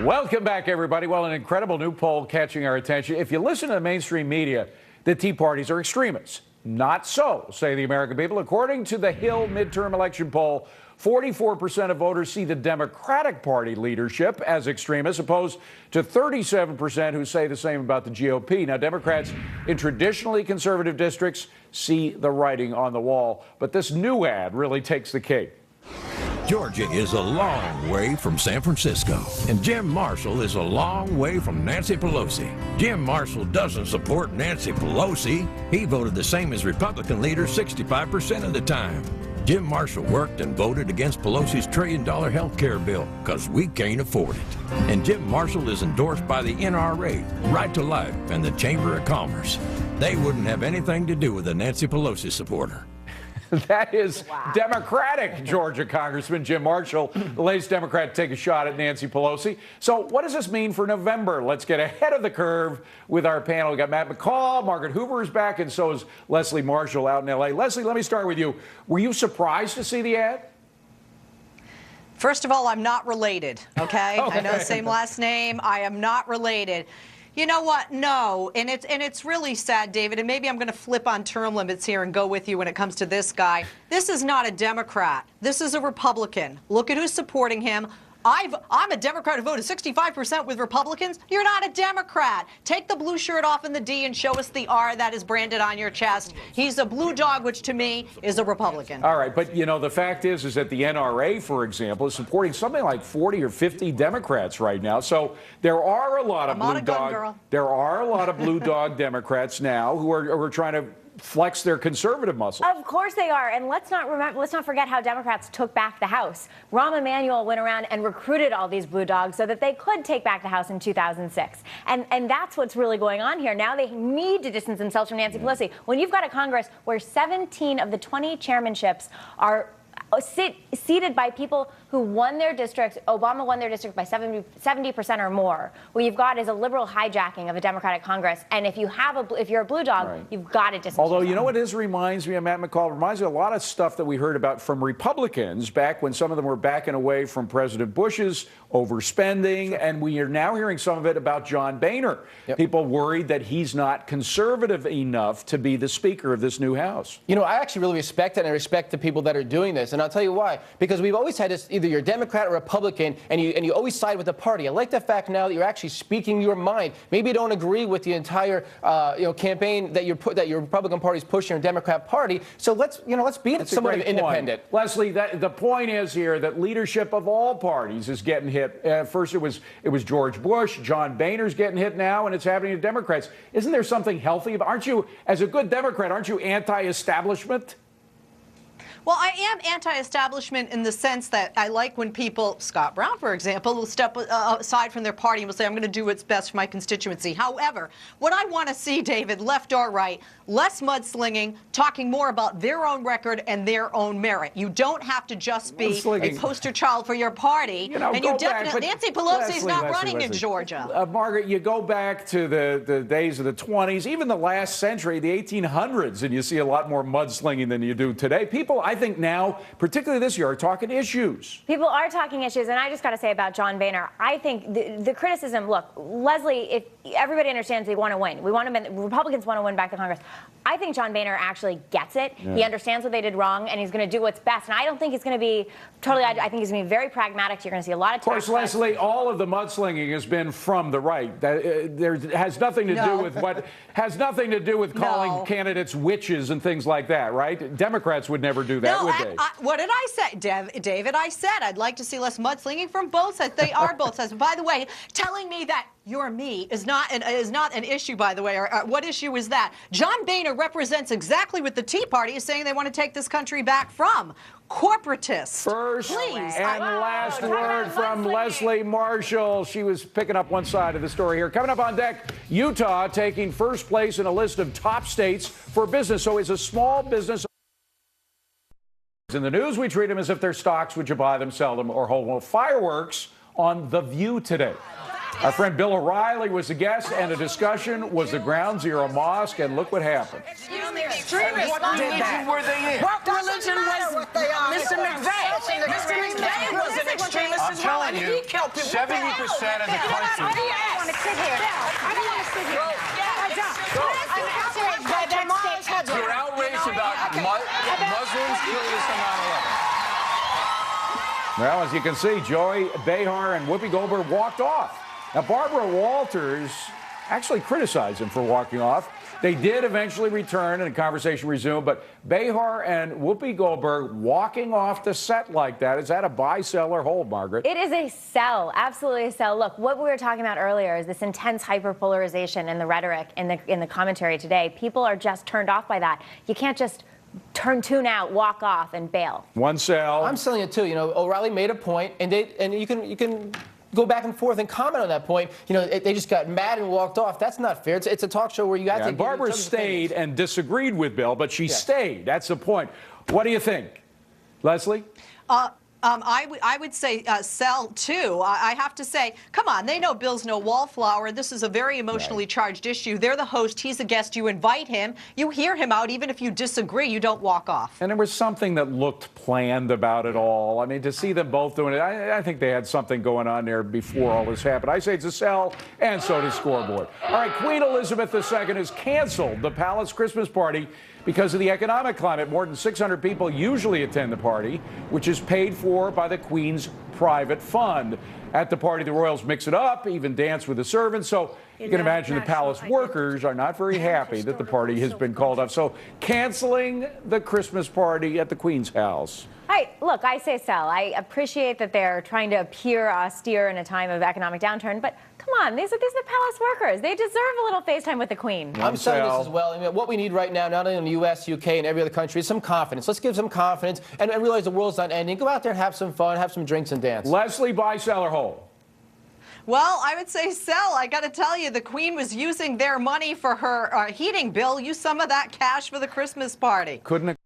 Welcome back, everybody. Well, an incredible new poll catching our attention. If you listen to the mainstream media, the Tea Parties are extremists. Not so, say the American people. According to the Hill midterm election poll, 44% of voters see the Democratic Party leadership as extremists, opposed to 37% who say the same about the GOP. Now, Democrats in traditionally conservative districts see the writing on the wall, but this new ad really takes the cake. Georgia is a long way from San Francisco, and Jim Marshall is a long way from Nancy Pelosi. Jim Marshall doesn't support Nancy Pelosi. He voted the same as Republican leaders 65% of the time. Jim Marshall worked and voted against Pelosi's $1 trillion health care bill because we can't afford it. And Jim Marshall is endorsed by the NRA, Right to Life, and the Chamber of Commerce. They wouldn't have anything to do with a Nancy Pelosi supporter. That is Democratic Georgia Congressman Jim Marshall, the latest Democrat to take a shot at Nancy Pelosi. So what does this mean for November? Let's get ahead of the curve with our panel. We got Matt McCall, Margaret Hoover is back, and so is Leslie Marshall out in L.A. Leslie, let me start with you. Were you surprised to see the ad? First of all, I'm not related, okay? I know the same last name. I am not related. You know what? No, and it's really sad, David, and maybe I'm going to flip on term limits here and go with you when it comes to this guy. This is not a Democrat. This is a Republican. Look at who's supporting him. I'm a Democrat who voted 65% with Republicans. You're not a Democrat. Take the blue shirt off in the D and show us the R that is branded on your chest. He's a blue dog, which to me is a Republican. All right, but you know, the fact is that the NRA, for example, is supporting something like 40 or 50 Democrats right now. So there are a lot of blue dog Democrats now who are trying to flex their conservative muscle. Of course they are, and let's not forget how Democrats took back the House. Rahm Emanuel went around and recruited all these blue dogs so that they could take back the House in 2006, and that's what's really going on here. Now they need to distance themselves from Nancy Pelosi. When you've got a Congress where 17 of the 20 chairmanships are seated by people who won their districts. Obama won their district by 70% or more. What you've got is a liberal hijacking of a Democratic Congress. And if you're a blue dog, you've got to distance yourself. Although, you know what this reminds me of, Matt McCall? It reminds me of a lot of stuff that we heard about from Republicans back when some of them were backing away from President Bush's overspending. And we are now hearing some of it about John Boehner. People worried that he's not conservative enough to be the Speaker of this new House. You know, I actually really respect that, and I respect the people that are doing this. And I'll tell you why. Because we've always had this, either you're Democrat or Republican, and you always side with the party. I like the fact now that you're actually speaking your mind. Maybe you don't agree with the entire campaign that your Republican Party is pushing, or Democrat Party. So let's be somewhat independent. Leslie, the point is here that leadership of all parties is getting hit. First it was George Bush, John Boehner's getting hit now, and it's happening to Democrats. Isn't there something healthy? Aren't you, as a good Democrat, aren't you anti-establishment? Well, I am anti-establishment in the sense that I like when people, Scott Brown, for example, will step aside from their party and will say, I'm going to do what's best for my constituency. However, what I want to see, David, left or right, less mudslinging, talking more about their own record and their own merit. You don't have to just be a poster child for your party. And you definitely, Nancy Pelosi is not running in Georgia. Margaret, you go back to the days of the 20s, even the last century, the 1800s, and you see a lot more mudslinging than you do today. People, I think now, particularly this year, are talking issues. People are talking issues, and I just got to say about John Boehner, I think the criticism, look, Leslie, if everybody understands they want to win. Republicans want to win back the Congress. I think John Boehner actually gets it. Yeah. He understands what they did wrong, and he's going to do what's best. And I don't think he's going to be totally, I think he's going to be very pragmatic. You're going to see a lot of course, Leslie, all of the mudslinging has been from the right. There has nothing to do with calling candidates witches and things like that, right? Democrats would never do that, would they? What did I say, David? I said I'd like to see less mudslinging from both sides. They are both sides. By the way, telling me that you're me is not an issue, by the way. Or what issue is that? John Boehner represents exactly what the Tea Party is saying they want to take this country back from. Corporatists. First and last word from Leslie Marshall. She was picking up one side of the story here. Coming up on deck, Utah taking first place in a list of top states for business. So it's a small business. In the news, we treat them as if they're stocks. Would you buy them, sell them, or hold them? Fireworks on The View today. Our friend Bill O'Reilly was the guest, and the discussion was the Ground Zero Mosque, and look what happened. Extremists. What religion were they in? What religion was Mr. McVeigh? Mr. McVeigh was an extremist I'm telling you, 70% of the country. I don't want to sit here. I don't want to sit here. You're outraged about Muslims killing us on 9/11. Well, as you can see, Joy Behar and Whoopi Goldberg walked off. Now, Barbara Walters actually criticized them for walking off. They did eventually return and a conversation resumed, but Behar and Whoopi Goldberg walking off the set like that, is that a buy, sell, or hold, Margaret? It is a sell, absolutely a sell. Look, what we were talking about earlier is this intense hyperpolarization in the rhetoric in the commentary today. People are just turned off by that. You can't just tune out, walk off, and bail. One sell. I'm selling it too. You know, O'Reilly made a point, and you can go back and forth and comment on that point. You know, they just got mad and walked off. That's not fair. It's a talk show where you got to. And Barbara stayed and disagreed with Bill, but she stayed. That's the point. What do you think, Leslie? I would say sell too. I have to say, come on, they know Bill's no wallflower. This is a very emotionally charged issue. They're the host. He's a guest. You invite him. You hear him out. Even if you disagree, you don't walk off. And there was something that looked planned about it all. I mean, to see them both doing it, I think they had something going on there before all this happened. I say it's a sell, and so does Scoreboard. All right, Queen Elizabeth II has canceled the palace Christmas party because of the economic climate. More than 600 people usually attend the party, which is paid for by the Queen's private fund. At the party, the royals mix it up, even dance with the servants. So you can imagine the palace workers are not very happy that the party has been called off. So canceling the Christmas party at the Queen's house. Look, I say sell. I appreciate that they're trying to appear austere in a time of economic downturn, but come on, these are the palace workers. They deserve a little face time with the Queen. I'm selling this as well. I mean, what we need right now, not only in the U.S., UK, and every other country, is some confidence. Let's give some confidence and realize the world's not ending. Go out there and have some fun, have some drinks and dance. Leslie, buy, sell, or hold? Well, I would say sell. I got to tell you, the Queen was using their money for her heating bill. Use some of that cash for the Christmas party. Couldn't